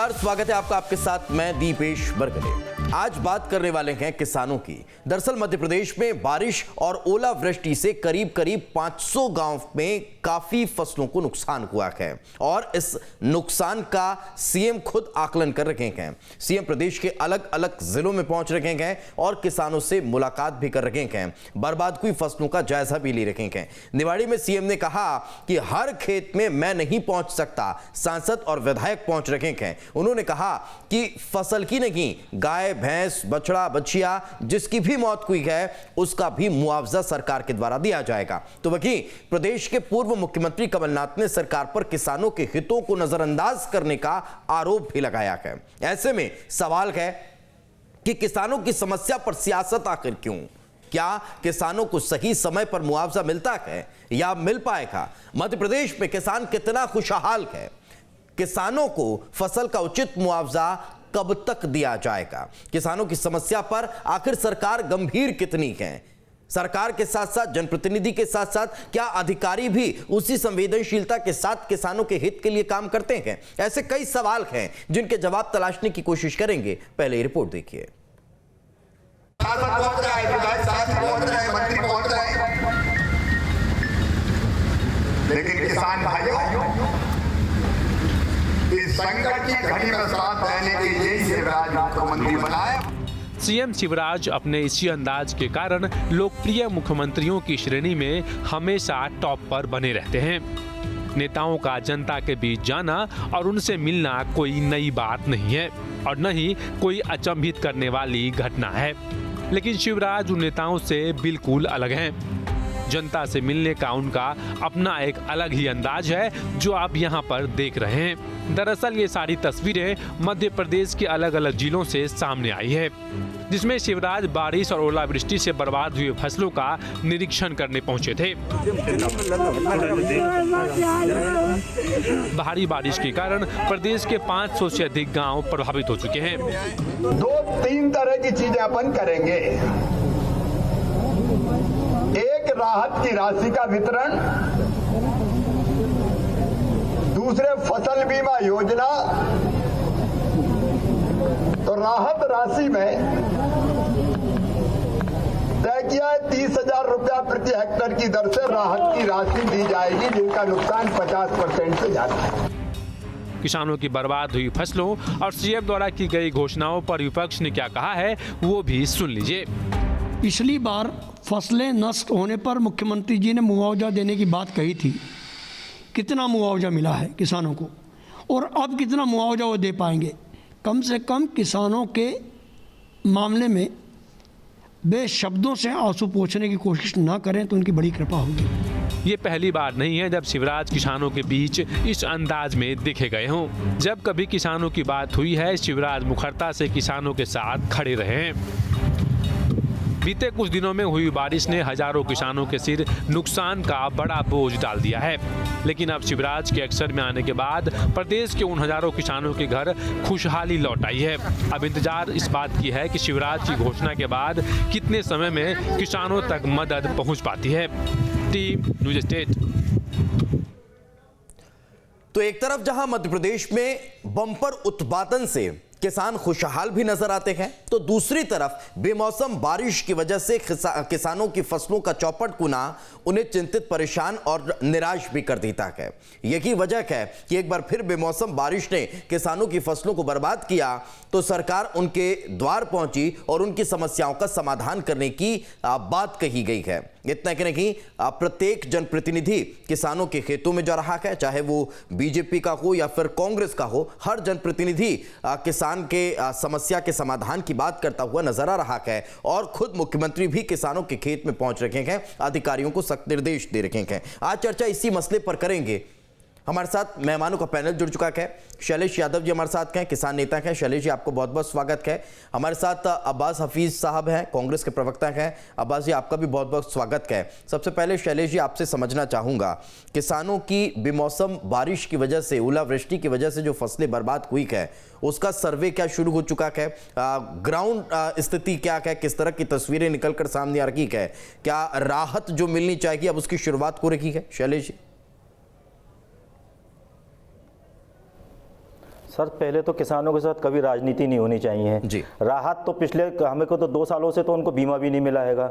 नमस्कार, स्वागत है आपका। आपके साथ मैं दीपेश बरगले। आज बात करने वाले हैं किसानों की। दरअसल मध्य प्रदेश में बारिश और ओलावृष्टि से करीब 500 गांव में काफी फसलों को नुकसान हुआ है और इस नुकसान का सीएम खुद आकलन कर रहे हैं। सीएम प्रदेश के अलग अलग जिलों में पहुंच रहे हैं और किसानों से मुलाकात भी कर रहे हैं। बर्बाद हुई फसलों का जायजा भी ले रहे हैं। निवाड़ी में सीएम ने कहा कि हर खेत में मैं नहीं पहुंच सकता, सांसद और विधायक पहुंच रहे हैं। उन्होंने कहा कि फसल की नहीं, गाय भैंस बछड़ा बछिया जिसकी भी मौत हुई है उसका भी मुआवजा सरकार के द्वारा दिया जाएगा। तो वहीं प्रदेश के पूर्व मुख्यमंत्री कमलनाथ ने सरकार पर किसानों के हितों को नजरअंदाज करने का आरोप भी लगाया है। ऐसे में सवाल है कि किसानों की समस्या पर सियासत आखिर क्यों? क्या किसानों को सही समय पर मुआवजा मिलता है या मिल पाएगा? मध्य प्रदेश में किसान कितना खुशहाल है? किसानों को फसल का उचित मुआवजा कब तक दिया जाएगा? किसानों की समस्या पर आखिर सरकार गंभीर कितनी है? सरकार के साथ साथ जनप्रतिनिधि के साथ साथ क्या अधिकारी भी उसी संवेदनशीलता के साथ किसानों के हित के लिए काम करते हैं? ऐसे कई सवाल हैं जिनके जवाब तलाशने की कोशिश करेंगे। पहले रिपोर्ट देखिए। लेकिन किसान भाइयों, इस संकट की घड़ी में साथ रहने के लिए शिवराज मुख्यमंत्री बनाया। सीएम शिवराज अपने इसी अंदाज के कारण लोकप्रिय मुख्यमंत्रियों की श्रेणी में हमेशा टॉप पर बने रहते हैं। नेताओं का जनता के बीच जाना और उनसे मिलना कोई नई बात नहीं है और न ही कोई अचंभित करने वाली घटना है। लेकिन शिवराज उन नेताओं से बिल्कुल अलग हैं। जनता से मिलने का उनका अपना एक अलग ही अंदाज है जो आप यहाँ पर देख रहे हैं। दरअसल ये सारी तस्वीरें मध्य प्रदेश के अलग अलग जिलों से सामने आई है, जिसमें शिवराज बारिश और ओलावृष्टि से बर्बाद हुई फसलों का निरीक्षण करने पहुंचे थे। भारी बारिश के कारण प्रदेश के 500 से अधिक गांव प्रभावित हो चुके हैं। 2-3 तरह की चीजें अपन करेंगे। एक, राहत की राशि का वितरण। दूसरे, फसल बीमा योजना। तो राहत राशि में तय किया है 30,000 रुपया प्रति हेक्टेयर की दर से राहत की राशि दी जाएगी जिनका नुकसान 50% से ज्यादा है। किसानों की बर्बाद हुई फसलों और सीएम द्वारा की गई घोषणाओं पर विपक्ष ने क्या कहा है वो भी सुन लीजिए। पिछली बार फसलें नष्ट होने पर मुख्यमंत्री जी ने मुआवजा देने की बात कही थी। कितना मुआवजा मिला है किसानों को और अब कितना मुआवजा वो दे पाएंगे? कम से कम किसानों के मामले में बेशब्दों से आंसू पोंछने की कोशिश ना करें तो उनकी बड़ी कृपा होगी। ये पहली बार नहीं है जब शिवराज किसानों के बीच इस अंदाज में दिखे गए हों। जब कभी किसानों की बात हुई है, शिवराज मुखरता से किसानों के साथ खड़े रहे हैं। बीते कुछ दिनों में हुई बारिश ने हजारों किसानों के सिर नुकसान का बड़ा बोझ डाल दिया है। लेकिन अब शिवराज के अक्सर में आने के बाद प्रदेश के उन हजारों किसानों के घर खुशहाली लौट आई है। अब इंतजार इस बात की है कि शिवराज की घोषणा के बाद कितने समय में किसानों तक मदद पहुंच पाती है। Team news state. तो एक तरफ जहां मध्य प्रदेश में बम्पर उत्पादन से किसान खुशहाल भी नजर आते हैं, तो दूसरी तरफ बेमौसम बारिश की वजह से किसानों की फसलों का चौपट गुना उन्हें चिंतित, परेशान और निराश भी कर देता है। यही वजह है कि एक बार फिर बेमौसम बारिश ने किसानों की फसलों को बर्बाद किया तो सरकार उनके द्वार पहुंची और उनकी समस्याओं का समाधान करने की बात कही गई है। इतना कि नहीं, प्रत्येक जनप्रतिनिधि किसानों के खेतों में जा रहा है, चाहे वो बीजेपी का हो या फिर कांग्रेस का हो। हर जनप्रतिनिधि किसान के समस्या के समाधान की बात करता हुआ नजर आ रहा है और खुद मुख्यमंत्री भी किसानों के खेत में पहुंच रहे हैं, अधिकारियों को सख्त निर्देश दे रहे हैं। आज चर्चा इसी मसले पर करेंगे। हमारे साथ मेहमानों का पैनल जुड़ चुका है। शैलेश यादव जी हमारे साथ हैं, किसान नेता हैं। शैलेश जी, आपको बहुत बहुत स्वागत है। हमारे साथ अब्बास हफीज साहब हैं, कांग्रेस के प्रवक्ता हैं। अब्बास जी, आपका भी बहुत बहुत स्वागत है। सबसे पहले शैलेश जी, आपसे समझना चाहूँगा, किसानों की बेमौसम बारिश की वजह से, ओलावृष्टि की वजह से जो फसलें बर्बाद हुई है, उसका सर्वे क्या शुरू हो चुका है? ग्राउंड स्थिति क्या है? किस तरह की तस्वीरें निकल कर सामने आ रही है? क्या राहत जो मिलनी चाहिए अब उसकी शुरुआत हो रही है? शैलेश जी। सर पहले तो किसानों के साथ कभी राजनीति नहीं होनी चाहिए जी। राहत तो पिछले हमें को तो 2 सालों से तो उनको बीमा भी नहीं मिला हैगा।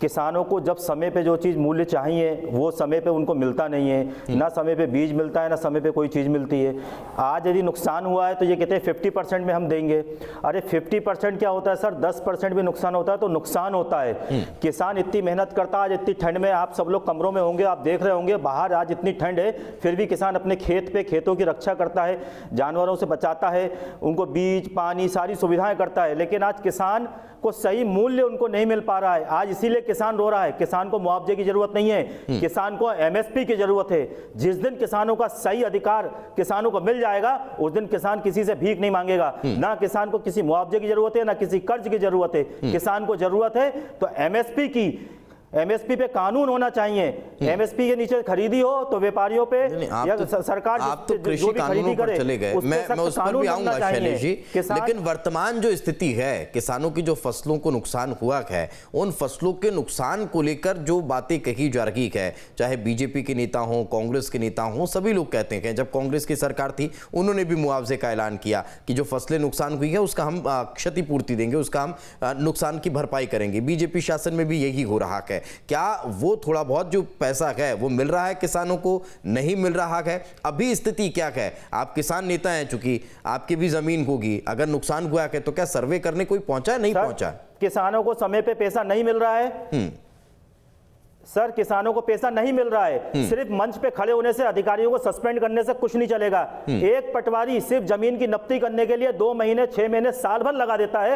किसानों को जब समय पे जो चीज़ मूल्य चाहिए वो समय पे उनको मिलता नहीं है, ना समय पे बीज मिलता है ना समय पे कोई चीज़ मिलती है। आज यदि नुकसान हुआ है तो ये कहते हैं 50% में हम देंगे। अरे 50% क्या होता है सर, 10% भी नुकसान होता है तो नुकसान होता है। किसान इतनी मेहनत करता है, आज इतनी ठंड में आप सब लोग कमरों में होंगे, आप देख रहे होंगे बाहर आज इतनी ठंड है, फिर भी किसान अपने खेतों की रक्षा करता है, जानवरों से बचाता है, उनको बीज पानी सारी सुविधाएं करता है। लेकिन आज किसान को सही मूल्य उनको नहीं मिल पा रहा है। आज इसीलिए किसान रो रहा है। किसान को मुआवजे की जरूरत नहीं है, किसान को एमएसपी की जरूरत है। जिस दिन किसानों का सही अधिकार किसानों को मिल जाएगा उस दिन किसान किसी से भीख नहीं मांगेगा। ना किसान को किसी मुआवजे की जरूरत है, ना किसी कर्ज की जरूरत है। किसान को जरूरत है तो एमएसपी की, एमएसपी पे कानून होना चाहिए। एमएसपी के नीचे खरीदी हो तो व्यापारियों पे या सरकार आप तो कृषि कानूनों पर चले गए, मैं उस पर भी आऊंगा शैलेश जी। लेकिन वर्तमान जो स्थिति है, किसानों की जो फसलों को नुकसान हुआ है, उन फसलों के नुकसान को लेकर जो बातें कही जा रही है, चाहे बीजेपी के नेता हो, कांग्रेस के नेता हो, सभी लोग कहते हैं जब कांग्रेस की सरकार थी उन्होंने भी मुआवजे का ऐलान किया कि जो फसलें नुकसान हुई है उसका हम क्षतिपूर्ति देंगे, उसका हम नुकसान की भरपाई करेंगे। बीजेपी शासन में भी यही हो रहा है। क्या वो थोड़ा बहुत जो पैसा है वो मिल रहा है किसानों को, नहीं मिल रहा है? अभी स्थिति क्या है? आप किसान नेता हैं, चूंकि आपकी भी जमीन होगी, अगर नुकसान हुआ है तो क्या सर्वे करने कोई पहुंचा, नहीं पहुंचा? किसानों को समय पे पैसा नहीं मिल रहा है सर, किसानों को पैसा नहीं मिल रहा है। सिर्फ मंच पे खड़े होने से, अधिकारियों को सस्पेंड करने से कुछ नहीं चलेगा। एक पटवारी सिर्फ जमीन की नब्ती करने के लिए 2 महीने 6 महीने साल भर लगा देता है।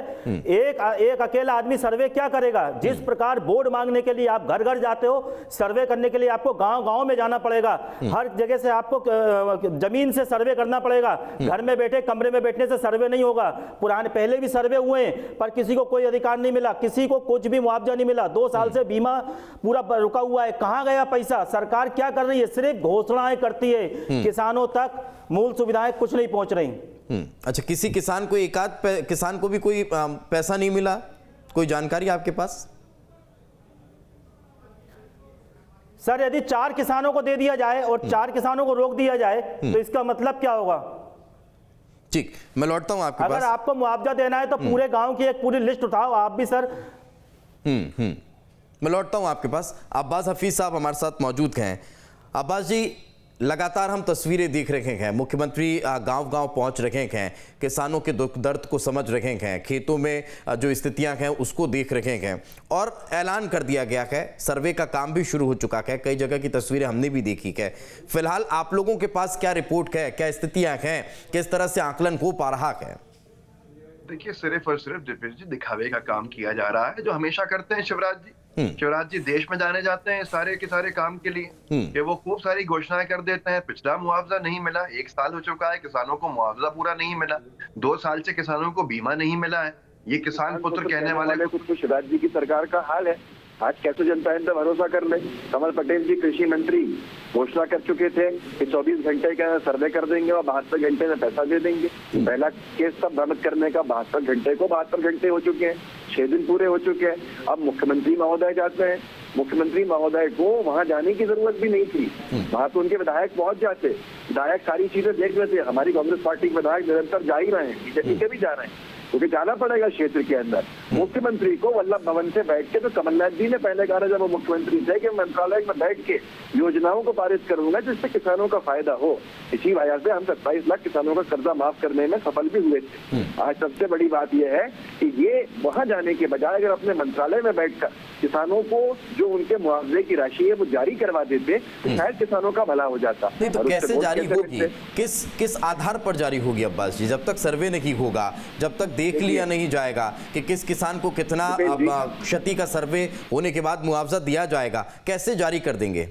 एक अकेला आदमी सर्वे क्या करेगा? जिस प्रकार बोर्ड मांगने के लिए आप घर घर जाते हो, सर्वे करने के लिए आपको गांव गांव में जाना पड़ेगा। हर जगह से आपको जमीन से सर्वे करना पड़ेगा। घर में बैठे कमरे में बैठने से सर्वे नहीं होगा। पुराने पहले भी सर्वे हुए पर किसी को कोई अधिकार नहीं मिला, किसी को कुछ भी मुआवजा नहीं मिला। 2 साल से बीमा पूरा रुका हुआ है। कहां गया पैसा? सरकार क्या कर रही है? सिर्फ घोषणाएं करती है, किसानों तक मूल सुविधाएं कुछ नहीं पहुंच रही। अच्छा, किसी किसान को, एकाध किसान को भी कोई पैसा नहीं मिला? कोई जानकारी आपके पास? सर यदि 4 किसानों को दे दिया जाए और 4 किसानों को रोक दिया जाए तो इसका मतलब क्या होगा? ठीक, मैं लौटता हूं आपके पास। अगर आपको मुआवजा देना है तो पूरे गांव की एक पूरी लिस्ट उठाओ आप भी सर। मैं लौटता हूं आपके पास। अब्बास हफीज साहब हमारे साथ मौजूद हैं। अब्बास जी, लगातार हम तस्वीरें देख रहे हैं, मुख्यमंत्री गांव-गांव पहुंच रहे हैं, किसानों के दुख दर्द को समझ रहे हैं, खेतों में जो स्थितियां हैं उसको देख रहे हैं और ऐलान कर दिया गया है, सर्वे का काम भी शुरू हो चुका है। कई जगह की तस्वीरें हमने भी देखी है। फिलहाल आप लोगों के पास क्या रिपोर्ट है, क्या स्थितियां हैं, किस तरह से आकलन हो पा रहा है? देखिए, सिर्फ और सिर्फ दिपेश जी दिखावे का काम किया जा रहा है, जो हमेशा करते हैं शिवराज जी। शिवराज जी देश में जाने जाते हैं सारे के सारे काम के लिए कि वो खूब सारी घोषणाएं कर देते हैं। पिछला मुआवजा नहीं मिला, 1 साल हो चुका है, किसानों को मुआवजा पूरा नहीं मिला। 2 साल से किसानों को बीमा नहीं मिला है। ये किसान पुत्र कहने वाले कुछ शिवराज जी की सरकार का हाल है। आज कैसे जनता इन पर भरोसा कर ले? कमल पटेल जी कृषि मंत्री घोषणा कर चुके थे कि 24 घंटे के अंदर सर्वे कर देंगे और 72 घंटे में पैसा दे देंगे। पहला केस तब भ्रमित करने का 72 घंटे को 72 घंटे हो चुके हैं, 6 दिन पूरे हो चुके हैं। अब मुख्यमंत्री महोदय जाते हैं। मुख्यमंत्री महोदय को वहां जाने की जरूरत भी नहीं थी, वहां तो उनके विधायक पहुंच जाते। विधायक सारी चीजें देख लेते। हमारी कांग्रेस पार्टी के विधायक निरंतर जा ही रहे हैं, बीजेपी के भी जा रहे हैं, क्योंकि जाना पड़ेगा क्षेत्र के अंदर। मुख्यमंत्री को वल्लभ भवन से बैठ के, तो कमलनाथ जी ने पहले कहा जब वो मुख्यमंत्री थे कि मंत्रालय में बैठ के योजनाओं को पारित करूंगा जिससे किसानों का फायदा हो। इसी वजह से हम 27 लाख किसानों का कर्जा माफ करने में सफल भी हुए थे। आज सबसे बड़ी बात यह है कि ये वहां जाने के बजाय अगर अपने मंत्रालय में बैठकर किसानों को जो उनके मुआवजे की राशि है वो जारी करवा देते तो शायद किसानों का भला हो जाता। नहीं तो कैसे जारी होगी? किस आधार पर जारी होगी अब्बास जी? जब तक सर्वे नहीं होगा, जब तक देख लिया नहीं जाएगा कि किस किसान को कितना क्षति का सर्वे होने के बाद मुआवजा दिया जाएगा, कैसे जारी कर देंगे?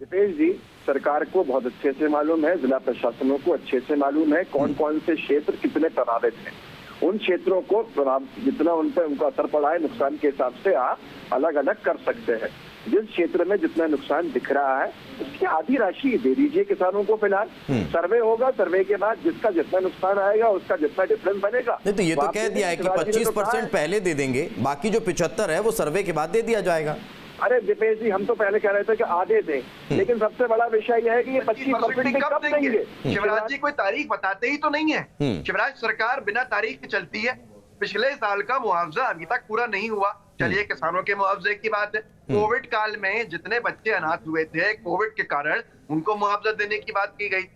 दीपेश जी, सरकार को बहुत अच्छे से मालूम है, जिला प्रशासनों को अच्छे से मालूम है कौन कौन से क्षेत्र कितने प्रभावित हैं। उन क्षेत्रों को जितना उन पर उनको असर पड़ा है नुकसान के हिसाब से आप अलग अलग कर सकते हैं। जिस क्षेत्र में जितना नुकसान दिख रहा है उसकी आधी राशि दे दीजिए किसानों को। फिलहाल सर्वे होगा, सर्वे के बाद जिसका जितना नुकसान आएगा उसका जितना डिफरेंस बनेगा। नहीं तो ये तो कह दिया है कि 25% पहले दे देंगे, बाकी जो 75 है वो सर्वे के बाद दे दिया जाएगा। अरे दीपेश जी, हम तो पहले कह रहे थे कि आधे दें, लेकिन सबसे बड़ा विषय यह है कि ये 25% कब देंगे? शिवराज जी कोई तारीख बताते ही तो नहीं है। शिवराज सरकार बिना तारीख के चलती है। पिछले साल का मुआवजा अभी तक पूरा नहीं हुआ। चलिए किसानों के मुआवजे की बात है, कोविड काल में जितने बच्चे अनाथ हुए थे कोविड के कारण, उनको मुआवजा देने की बात की गई।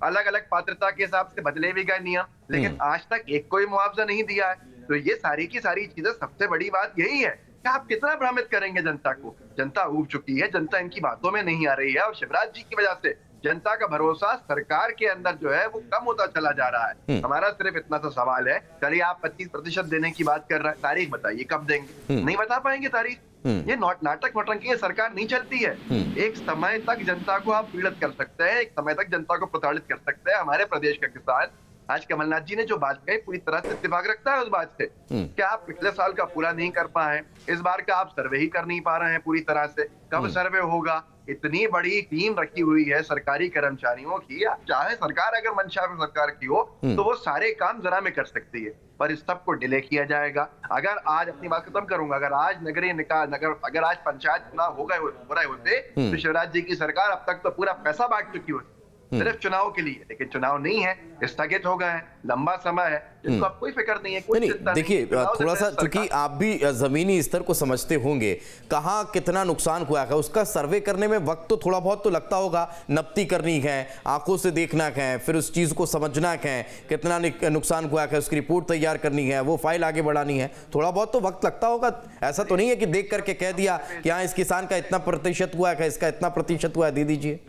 अलग अलग पात्रता के हिसाब से बदले भी गए नियम, लेकिन आज तक एक कोई मुआवजा नहीं दिया है। तो ये सारी की सारी चीजें, सबसे बड़ी बात यही है कि आप कितना भ्रमित करेंगे जनता को। जनता ऊब चुकी है, जनता इनकी बातों में नहीं आ रही है, और शिवराज जी की वजह से जनता का भरोसा सरकार के अंदर जो है वो कम होता चला जा रहा है। हमारा सिर्फ इतना सा सवाल है, चलिए आप 25% देने की बात कर रहे हैं, तारीख बताइए कब देंगे? नहीं बता पाएंगे तारीख। ये नाटक नौटंकी है, सरकार नहीं चलती है। एक समय तक जनता को आप पीड़ित कर सकते हैं, एक समय तक जनता को प्रताड़ित कर सकते हैं। हमारे प्रदेश का किसान, आज कमलनाथ जी ने जो बात कही पूरी तरह से इत्तेफाक रखता है उस बात से। क्या आप पिछले साल का पूरा नहीं कर पाए, इस बार का आप सर्वे ही कर नहीं पा रहे हैं पूरी तरह से? कब सर्वे होगा? इतनी बड़ी टीम रखी हुई है सरकारी कर्मचारियों की, आप चाहे सरकार अगर मंशा में सरकार की हो तो वो सारे काम जरा में कर सकती है, पर इस सब को डिले किया जाएगा। अगर आज, अपनी बात खत्म करूंगा, अगर आज नगरीय निकाय अगर आज पंचायत चुनाव हो रहे होते तो शिवराज जी की सरकार अब तक तो पूरा पैसा बांट चुकी होती, सिर्फ चुनाव के लिए। लेकिन चुनाव नहीं है, स्थगित हो गए हैं, लंबा समय है, जिसको अब कोई फिक्र नहीं है, कोई चिंता नहीं। देखिए थोड़ा सा, क्योंकि आप भी जमीनी स्तर को समझते होंगे, कहाँ कितना नुकसान हुआ है उसका सर्वे करने में वक्त तो थोड़ा बहुत तो लगता होगा। नपती करनी है, आंखों से देखना है, फिर उस चीज को समझना है कितना नुकसान हुआ है, उसकी रिपोर्ट तैयार करनी है, वो फाइल आगे बढ़ानी है, थोड़ा बहुत तो वक्त लगता होगा। ऐसा तो नहीं है कि देख करके कह दिया कि हाँ इस किसान का इतना प्रतिशत हुआ है, इसका इतना प्रतिशत हुआ है, दे दीजिए।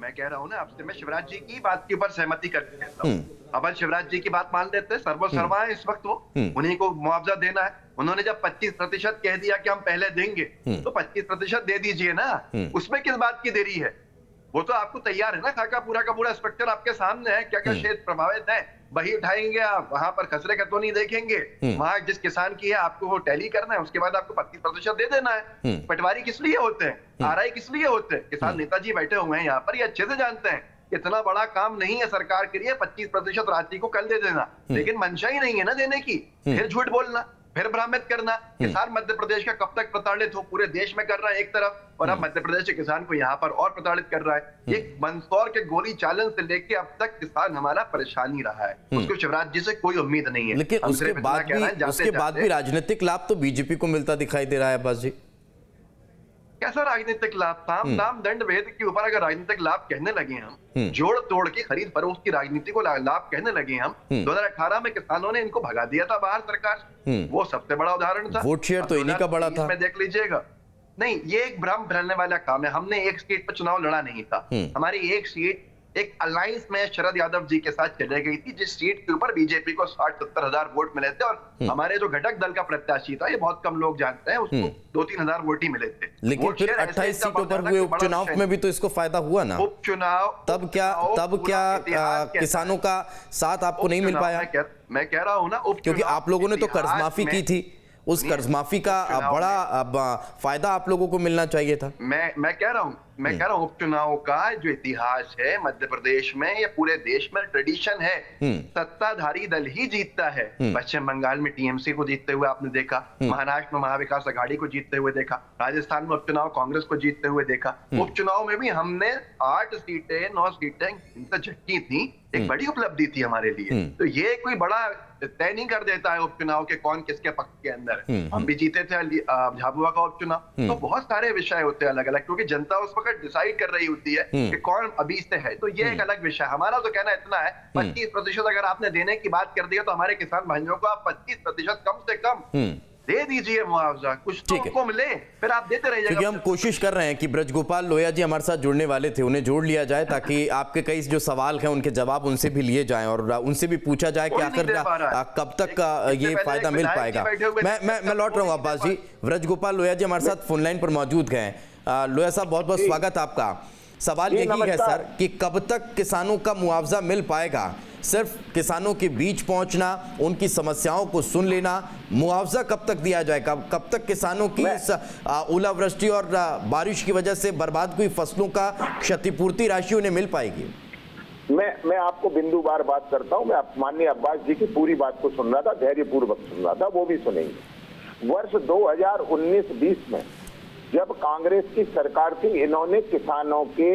मैं कह रहा हूँ ना आपसे, मैं शिवराज जी की बात के ऊपर सहमति करके कहता हूँ। अपन शिवराज जी की बात मान लेते हैं, सर्वसर्वा है इस वक्त वो, उन्हीं को मुआवजा देना है। उन्होंने जब 25% कह दिया कि हम पहले देंगे, तो 25% दे दीजिए ना, उसमें किस बात की देरी है? वो तो आपको तैयार है ना, खाका पूरा का पूरा स्ट्रक्चर आपके सामने है, क्या क्या क्षेत्र प्रभावित है, वही उठाएंगे आप, वहां पर खसरे का तो नहीं देखेंगे। वहां जिस किसान की है आपको वो टैली करना है, उसके बाद आपको 25% दे देना है। पटवारी किस लिए होते हैं, आरआई किस लिए होते हैं? किसान नेताजी बैठे हुए हैं यहाँ पर, ये अच्छे से जानते हैं इतना बड़ा काम नहीं है सरकार के लिए 25% राशि को कल दे देना, लेकिन मंशा ही नहीं है ना देने की। फिर झूठ बोलना, फिर भ्रमित करना। किसान मध्य प्रदेश का कब तक प्रताड़ित हो, पूरे देश में कर रहा है एक तरफ, और अब मध्य प्रदेश के किसान को यहाँ पर और प्रताड़ित कर रहा है। एक मंदसौर के गोली चालन से लेके अब तक किसान हमारा परेशान ही रहा है, उसको शिवराज जी से कोई उम्मीद नहीं है। लेकिन उसके बाद भी राजनीतिक लाभ तो बीजेपी को मिलता दिखाई दे रहा है अब्बास जी। कैसा राजनीतिक लाभ? साम दाम दंड भेद के ऊपर अगर राजनीतिक लाभ कहने लगे हम, जोड़ तोड़ की खरीद फरोख्त की राजनीति को लाभ कहने लगे हम, 2018 में किसानों ने इनको भगा दिया था बाहर सरकार, वो सबसे बड़ा उदाहरण था। वोट शेयर तो इन्हीं का बड़ा था, देख लीजिएगा। नहीं, ये एक भ्रम फैलने वाला काम है। हमने एक सीट पर चुनाव लड़ा नहीं था, हमारी एक सीट एक अलायंस में शरद यादव जी के साथ चले गई थी, जिस सीट के ऊपर बीजेपी को 60-70 हजार वोट मिले थे, और हमारे जो घटक दल का प्रत्याशी था, ये बहुत कम लोग जानते हैं, उसको 2-3 हजार वोट ही मिले थे। लेकिन फिर 28 सीटों पर हुए उपचुनाव में भी तो इसको फायदा हुआ ना। उपचुनाव तब क्या किसानों का साथ आपको नहीं मिल पाया? मैं कह रहा हूँ ना, क्योंकि आप लोगों ने तो कर्ज माफी की थी, उस कर्ज माफी का बड़ा फायदा आप लोगों को मिलना चाहिए था। मैं कह रहा हूँ उपचुनाव का जो इतिहास है मध्य प्रदेश में, या पूरे देश में ट्रेडिशन है, सत्ताधारी दल ही जीतता है। पश्चिम बंगाल में टीएमसी को जीतते हुए आपने देखा, महाराष्ट्र में महाविकास आघाड़ी को जीतते हुए देखा, राजस्थान में उपचुनाव कांग्रेस को जीतते हुए देखा। उपचुनाव में भी हमने 8 सीटें 9 सीटें इनसे झटकी थी, एक बड़ी उपलब्धि थी हमारे लिए। तो ये कोई बड़ा तय नहीं कर देता है उपचुनाव के कौन किसके पक्ष के अंदर है। हम भी जीते थे झाबुआ का उपचुनाव। तो बहुत सारे विषय होते हैं अलग अलग, क्योंकि जनता उस वक्त डिसाइड कर रही होती है कि कौन अभी से है। तो ये एक अलग विषय। हमारा तो कहना इतना है, 25% अगर आपने देने की बात कर दी है, तो हमारे किसान भाइयों को आप 25% कम से कम दे दीजिए मुआवजा, कुछ तो उनको मिले, फिर आप देते रहिएगा। क्योंकि हम कोशिश कर रहे हैं कि ब्रजगोपाल लोहिया जी हमारे साथ जुड़ने वाले थे, उन्हें जोड़ लिया जाए, ताकि आपके कई जो सवाल हैं उनके जवाब उनसे भी लिए जाएं और उनसे भी पूछा जाए कि आखिर कब तक ये फायदा मिल पाएगा। मैं लौट रहा हूँ अब्बास जी। ब्रजगोपाल लोहिया जी हमारे साथ फोन लाइन पर मौजूद हैं। लोहिया साहब, बहुत बहुत स्वागत आपका। सवाल यही है सर कि कब तक किसानों का मुआवजा मिल पाएगा? सिर्फ किसानों के बीच पहुंचना, उनकी समस्याओं को सुन लेना, मुआवजा कब तक दिया जाएगा? कब तक किसानों की इस ओलावृष्टि और बारिश की वजह से बर्बाद हुई फसलों का क्षतिपूर्ति राशि उन्हें मिल पाएगी? मैं आपको बिंदुवार बात करता हूं। मैं माननीय अब्बास जी की पूरी बात को सुन रहा था, धैर्यपूर्वक सुन रहा था, वो भी सुनेंगे। वर्ष 2019-20 में जब कांग्रेस की सरकार थी, इन्होंने किसानों के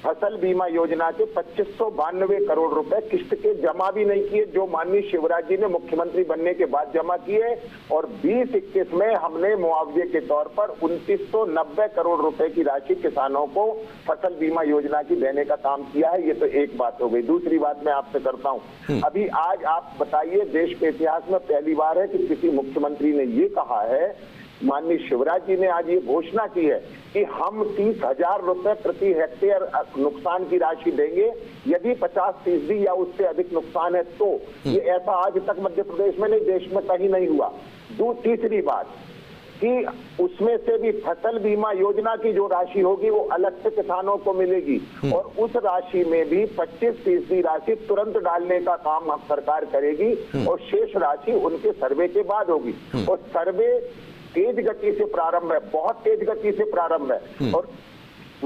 फसल बीमा योजना के 2592 करोड़ रुपए किस्त के जमा भी नहीं किए, जो माननीय शिवराज जी ने मुख्यमंत्री बनने के बाद जमा किए। और 2021 में हमने मुआवजे के तौर पर 2990 करोड़ रुपए की राशि किसानों को फसल बीमा योजना की देने का काम किया है। ये तो एक बात हो गई। दूसरी बात मैं आपसे करता हूं, अभी आज आप बताइए, देश के इतिहास में पहली बार है कि किसी मुख्यमंत्री ने ये कहा है, माननीय शिवराज जी ने आज ये घोषणा की है कि हम 30,000 रुपए प्रति हेक्टेयर नुकसान की राशि देंगे, यदि 50% या उससे अधिक नुकसान है तो। ये ऐसा आज तक मध्य प्रदेश में नहीं, देश में कहीं नहीं हुआ। तीसरी बात कि उसमें से भी फसल बीमा योजना की जो राशि होगी वो अलग से किसानों को मिलेगी, और उस राशि में भी 25% राशि तुरंत डालने का काम सरकार करेगी, और शेष राशि उनके सर्वे के बाद होगी। और सर्वे तेज गति से प्रारंभ है, बहुत तेज गति से प्रारंभ है, और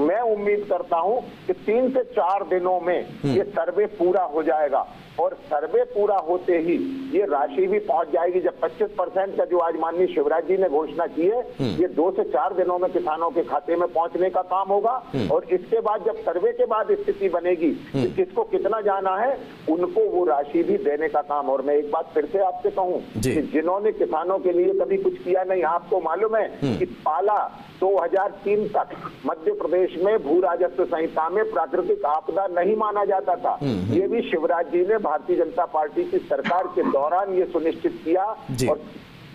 मैं उम्मीद करता हूं कि 3 से 4 दिनों में ये सर्वे पूरा हो जाएगा, और सर्वे पूरा होते ही ये राशि भी पहुंच जाएगी। जब 25% का जो आज माननीय शिवराज जी ने घोषणा की है, ये 2 से 4 दिनों में किसानों के खाते में पहुंचने का काम होगा। और इसके बाद जब सर्वे के बाद स्थिति बनेगी कि किसको कितना जाना है, उनको वो राशि भी देने का काम। और मैं एक बात फिर से आपसे कहूं कि जिन्होंने किसानों के लिए कभी कुछ किया नहीं, आपको मालूम है कि पाला 2003 तक मध्य प्रदेश में भू राजस्व संहिता में प्राकृतिक आपदा नहीं माना जाता था। ये भी शिवराज जी ने भारतीय जनता पार्टी की सरकार के दौरान ये सुनिश्चित किया और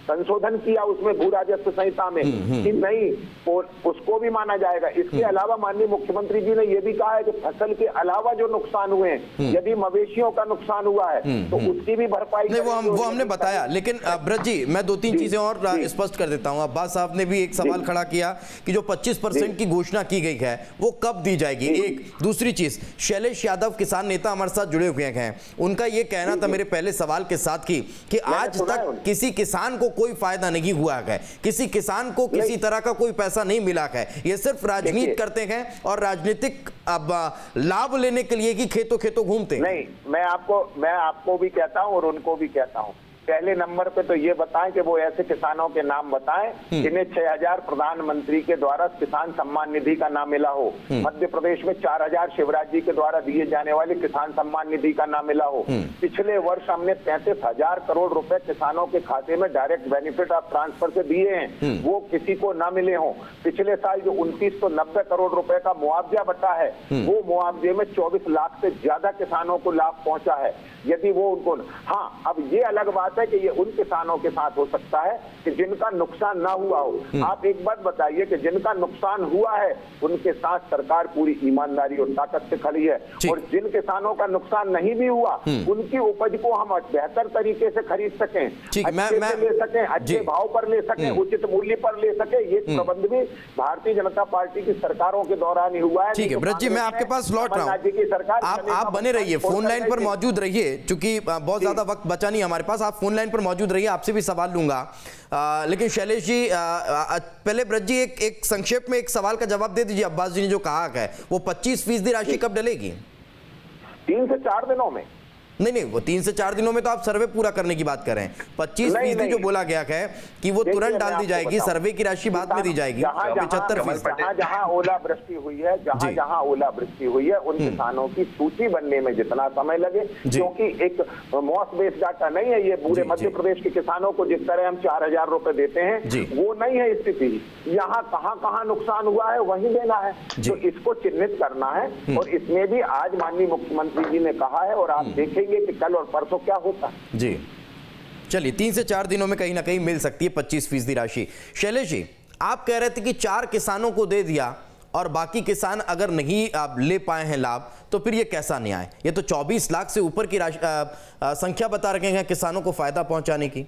संशोधन किया उसमें भू राजस्व संहिता में कि नहीं, और उसको भी माना जाएगा। इसके अलावा माननीय मुख्यमंत्री जी ने यह भी कहा है कि फसल के अलावा जो नुकसान हुए हैं, यदि मवेशियों का नुकसान हुआ है तो उसकी भी भरपाई नहीं, वो हमने बताया। लेकिन ब्रज जी, मैं 2-3 चीजें और स्पष्ट कर देता हूं। अब्बास साहब ने भी एक सवाल खड़ा किया कि जो 25% की घोषणा की गई है वो कब दी जाएगी। एक दूसरी चीज, शैलेश यादव किसान नेता हमारे साथ जुड़े हुए हैं, उनका ये कहना था मेरे पहले सवाल के साथ कि आज तक किसी किसान को कोई फायदा नहीं हुआ है, किसी किसान को किसी तरह का कोई पैसा नहीं मिला है। ये सिर्फ राजनीति करते हैं और राजनीतिक लाभ लेने के लिए कि खेतों खेतों घूमते हैं। नहीं, मैं आपको भी कहता हूं और उनको भी कहता हूं, पहले नंबर पे तो ये बताएं कि वो ऐसे किसानों के नाम बताएं जिन्हें 6,000 प्रधानमंत्री के द्वारा किसान सम्मान निधि का नाम मिला हो, मध्य प्रदेश में 4,000 शिवराज जी के द्वारा दिए जाने वाले किसान सम्मान निधि का नाम मिला हो। पिछले वर्ष हमने 35,000 करोड़ रुपए किसानों के खाते में डायरेक्ट बेनिफिट ऑफ ट्रांसफर से दिए हैं, वो किसी को ना मिले हों। पिछले साल जो 2990 करोड़ रुपए का मुआवजा बचा है, वो मुआवजे में 24 लाख से ज्यादा किसानों को लाभ पहुंचा है। यदि वो उनको, हाँ, अब ये अलग बात है कि ये उन किसानों के साथ हो सकता है कि जिनका नुकसान ना हुआ हो। आप एक बात बताइए कि जिनका नुकसान हुआ है उनके साथ सरकार पूरी ईमानदारी और ताकत से खड़ी है, और जिन किसानों का नुकसान नहीं भी हुआ उनकी उपज को हम बेहतर तरीके से खरीद सकें, अच्छे से ले सकें, अच्छे भाव पर ले सकें, उचित मूल्य पर ले सकें, ये प्रबंध भी भारतीय जनता पार्टी की सरकारों के दौरान ही हुआ है। ठीक है ब्रज जी, मैं आपके पास लौट रहा हूँ, आप बने रहिए, फोन लाइन पर मौजूद रहिए, क्योंकि बहुत ज्यादा वक्त बचा नहीं हमारे पास। आप फोन लाइन पर मौजूद रहिए, आपसे भी सवाल लूंगा। लेकिन शैलेश जी, पहले ब्रज जी एक संक्षेप में एक सवाल का जवाब दे दीजिए। अब्बास जी ने जो कहा है वो 25% राशि कब डलेगी? 3 से 4 दिनों में। नहीं, वो 3 से 4 दिनों में तो आप सर्वे पूरा करने की बात कर रहे हैं। 25% जो बोला गया है कि वो तुरंत डाल दी जाएगी, सर्वे की राशि बाद में दी जाएगी। 75% जहां ओलावृष्टि हुई है, जहां ओलावृष्टि हुई है, उन किसानों की सूची बनने में जितना समय लगे, क्योंकि एक मॉस बेस्ड डाटा नहीं है ये पूरे मध्य प्रदेश के किसानों को जिस तरह हम 4,000 रुपए देते हैं, वो नहीं है स्थिति। यहाँ कहाँ नुकसान हुआ है वही देना है, तो इसको चिन्हित करना है। और इसमें भी आज माननीय मुख्यमंत्री जी ने कहा है, और आप देखेंगे कि कल और परसों क्या होता है। जी चलिए, 3 से 4 दिनों में कहीं ना कहीं मिल सकती है 25% राशि। शैलेश जी, आप कह रहे थे कि 4 किसानों को दे दिया और बाकी किसान अगर नहीं आप ले पाए हैं लाभ, तो फिर ये कैसा न्याय? ये तो 24 लाख से ऊपर की संख्या बता रखे हैं किसानों को फायदा पहुंचाने की।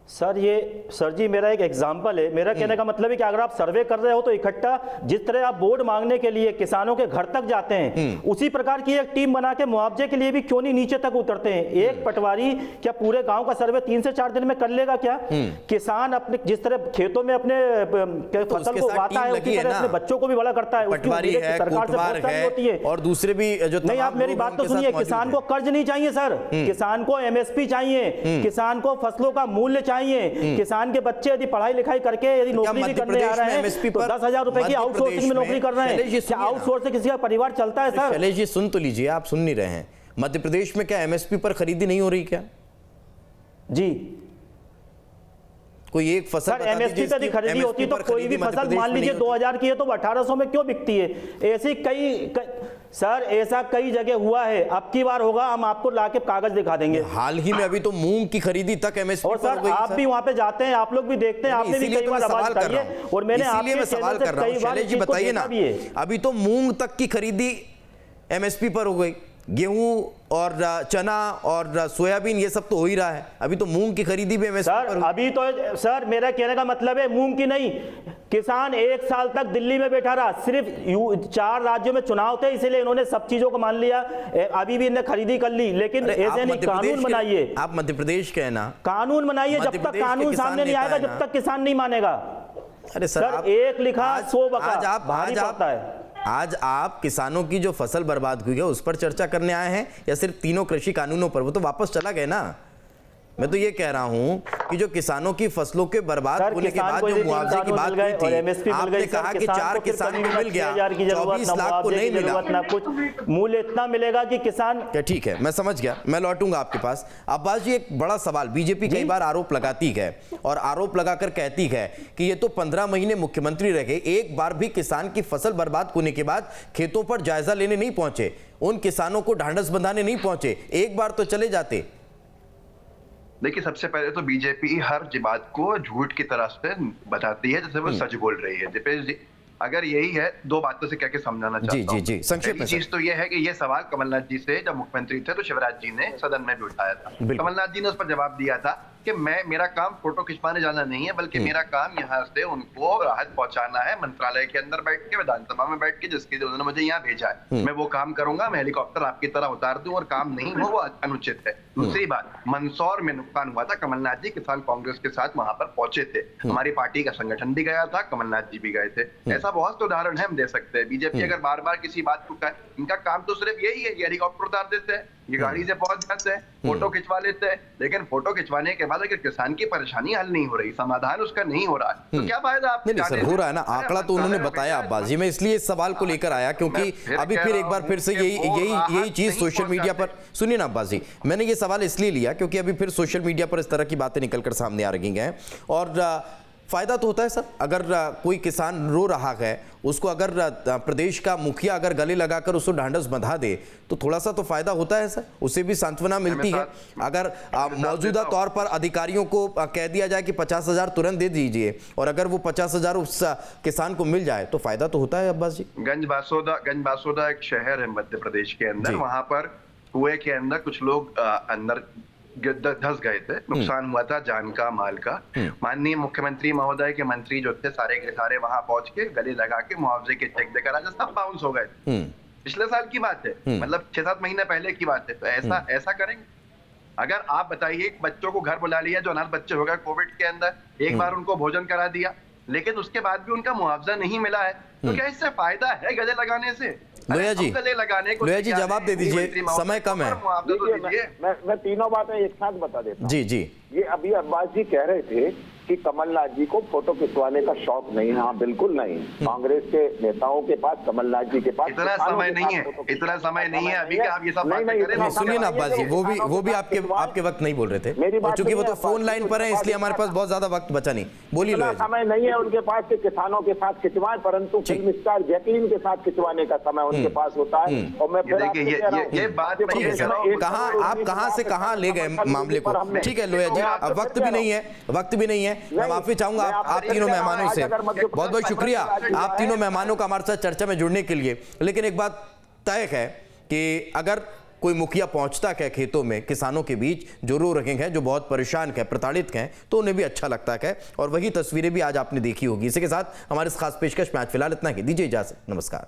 सर जी मेरा एक एग्जांपल है। मेरा कहने का मतलब है कि अगर आप सर्वे कर रहे हो तो इकट्ठा जिस तरह आप वोट मांगने के लिए किसानों के घर तक जाते हैं, उसी प्रकार की एक टीम बना के मुआवजे के लिए भी क्यों नहीं नीचे तक उतरते हैं। एक पटवारी क्या पूरे गांव का सर्वे 3 से 4 दिन में कर लेगा क्या? किसान अपने जिस तरह खेतों में अपने फसल को उगाता है, उसी तरह अपने बच्चों को भी बड़ा करता है। पटवारी है, कोतवाल है, और दूसरे भी जो नहीं, आप मेरी बात तो सुनिए। किसान को कर्ज नहीं चाहिए सर, किसान को MSP चाहिए, किसान को फसलों का मूल्य चाहिए, चाहिए। किसान के बच्चे यदि पढ़ाई लिखाई करके यदि नौकरी भी करने आ रहे हैं तो 10,000 रुपए की आउटसोर्सिंग में नौकरी कर रहे हैं। क्या आउटसोर्स से किसी का परिवार चलता है सर? शैलेश जी सुन तो लीजिए, आप सुन नहीं रहे हैं। मध्य प्रदेश में क्या एमएसपी पर खरीदी नहीं हो रही क्या? जी कोई एक फसल सर, एमएसपी पे खरीदी होती तो कोई भी फसल मान लीजिए 2000 की है तो 1800 में क्यों बिकती है? ऐसी सर ऐसा कई जगह हुआ है, अब की बार होगा, हम आपको लाके कागज दिखा देंगे। हाल ही में अभी तो मूंग की खरीदी तक एमएसपी और सर आप भी वहां पे जाते हैं, आप लोग भी देखते हैं, आपने भी कई बार आवाज उठाई है और मैंने आपके सवाल कर रहा हूं। शैलेश जी बताइए ना, अभी तो मूंग तक की खरीदी एमएसपी पर हो गई, गेहूं और चना और सोयाबीन ये सब तो हो ही रहा है, अभी तो मूंग की खरीदी भी एमएसपी पर। अभी तो सर मेरा कहने का मतलब है मूंग की नहीं, किसान 1 साल तक दिल्ली में बैठा रहा, सिर्फ 4 राज्यों में चुनाव थे इसलिए इन्होंने सब चीजों को मान लिया, अभी भी इन्हें खरीदी कर ली, लेकिन ऐसे नहीं, कानून बनाइए। आप मध्य प्रदेश के हैं ना, कानून बनाइए, जब तक कानून सामने नहीं आएगा जब तक किसान नहीं मानेगा। अरे सर एक लिखा 100 बका भारी पड़ता है। आज आप किसानों की जो फसल बर्बाद हुई है उस पर चर्चा करने आए हैं या सिर्फ तीनों कृषि कानूनों पर? वो तो वापस चला गया ना। मैं तो ये कह रहा हूं कि जो किसानों की फसलों के बर्बाद होने के बाद जो मुआवजे की बात हुई थी, आपने कहा कि 4 किसान को मिल गया, 24 लाख को नहीं मिला, ना कुछ मूल्य इतना मिलेगा कि किसान। ठीक है, मैं समझ गया, मैं लौटूंगा आपके पास। अब्बास जी एक बड़ा सवाल, बीजेपी कई बार आरोप लगाती है और आरोप लगाकर कहती है कि ये तो 15 महीने मुख्यमंत्री रहे, एक बार भी किसान की फसल बर्बाद होने के बाद खेतों पर जायजा लेने नहीं पहुंचे, उन किसानों को ढांढस बंधाने नहीं पहुंचे, एक बार तो चले जाते। देखिए सबसे पहले तो बीजेपी हर बात को झूठ की तरह से बताती है जैसे वो सच बोल रही है। दीपेश जी अगर यही है, 2 बातों से क्या क्या समझाना चाहता हूं। जी संक्षेप में। चीज तो ये है कि ये सवाल कमलनाथ जी से जब मुख्यमंत्री थे तो शिवराज जी ने सदन में भी उठाया था। कमलनाथ जी ने उस पर जवाब दिया था कि मेरा काम फोटो खिंचवाने जाना नहीं है, बल्कि मेरा काम यहाँ से उनको राहत पहुंचाना है, मंत्रालय के अंदर बैठ के, विधानसभा में बैठ के, जिसके लिए उन्होंने मुझे यहाँ भेजा है, मैं वो काम करूंगा। मैं हेलीकॉप्टर आपकी तरह उतार दूं और काम नहीं हो वो अनुचित है। दूसरी बात, मंदसौर में नुकसान हुआ था, कमलनाथ जी किसान कांग्रेस के साथ वहां पर पहुंचे थे, हमारी पार्टी का संगठन भी गया था, कमलनाथ जी भी गए थे। ऐसा बहुत से उदाहरण है, हम दे सकते हैं। बीजेपी अगर बार बार किसी बात को कहे, इनका काम तो सिर्फ यही है, ये हेलीकॉप्टर उतार देते हैं, ये गाड़ी से पहुंच जाते हैं, फोटो खिंचवा लेते हैं, लेकिन फोटो खिंचवाने के बाद अगर किसान की परेशानी हल नहीं हो रही, समाधान उसका नहीं हो रहा है, तो क्या फायदा? आप नहीं सर, हो रहा है ना, आंकड़ा तो उन्होंने बताया अब्बास जी। मैं इसलिए इस सवाल को लेकर आया क्योंकि अभी फिर एक बार फिर से यही चीज सोशल मीडिया पर, सुनिए ना अब्बास जी, मैंने ये सवाल इसलिए लिया क्योंकि अभी फिर सोशल मीडिया पर इस तरह की बातें निकलकर सामने आ रही हैं और फायदा तो होता है सर। अगर कोई किसान रो रहा है, उसको अगर प्रदेश का मुखिया अगर गले लगाकर उसको ढांढस बंधा दे तो थोड़ा सा तो फायदा होता है सर, उससे भी सांत्वना मिलती है। अगर मौजूदा तौर पर अधिकारियों को कह दिया जाए कि 50,000 तुरंत दे दीजिए और अगर वो 50,000 उस किसान को मिल जाए तो फायदा तो होता है अब्बास जी। गंज बासोदा एक शहर है मध्य प्रदेश के अंदर, वहां पर कुएं के अंदर कुछ लोग अंदर धंस गए थे, नुकसान हुआ था जान का, माल का। माननीय मुख्यमंत्री महोदय के मंत्री जो थे सारे के सारे वहां पहुंच के गले लगा के मुआवजे के चेक देकर आज सब बाउंस हो गए। पिछले साल की बात है, मतलब 6-7 महीने पहले की बात है। तो ऐसा करेंगे? अगर आप बताइए, बच्चों को घर बुला लिया, जो अनाथ बच्चे हो गए कोविड के अंदर, एक बार उनको भोजन करा दिया, लेकिन उसके बाद भी उनका मुआवजा नहीं मिला है, तो क्या इससे फायदा है गले लगाने से? लोहिया जी जवाब दे दीजिए, समय कम है। मैं तीनों बातें एक साथ बता देता हूं। जी ये अभी अब्बास जी कह रहे थे कि कमलनाथ जी को फोटो खिंचवाने का शौक नहीं है। हाँ बिल्कुल नहीं, कांग्रेस के नेताओं के पास, कमलनाथ जी के पास इतना समय नहीं है, इतना समय नहीं है अभी कि आप ये सब बातें करें। सुनिए ना अब्बास जी, वो भी आपके वक्त नहीं बोल रहे थे और चूंकि वो तो फोन लाइन पर है इसलिए हमारे पास बहुत ज्यादा वक्त बचा नहीं। बोलिए लोहिया जी। समय नहीं है उनके पास कि किसानों के साथ खिंचवाएं, परंतु फिल्म स्टार जैकलीन के साथ खिंचवाने का समय उनके पास होता है। और मैं ये बात कहां से कहां ले गए मामले को। ठीक है लोहिया जी, अब वक्त भी नहीं है, मैं माफी चाहूंगा आप तीनों मेहमानों से। बहुत बहुत शुक्रिया आप तीनों मेहमानों का हमारे साथ चर्चा में जुड़ने के लिए। लेकिन एक बात तय है कि अगर कोई मुखिया पहुंचता है खेतों में किसानों के बीच जो रो रहे हैं, जो बहुत परेशान हैं, प्रताड़ित हैं, तो उन्हें भी अच्छा लगता है और वही तस्वीरें भी आज आपने देखी होगी। इसी के साथ हमारे इस खास पेशकश में आज फिलहाल इतना ही, दीजिए इजाजत, नमस्कार।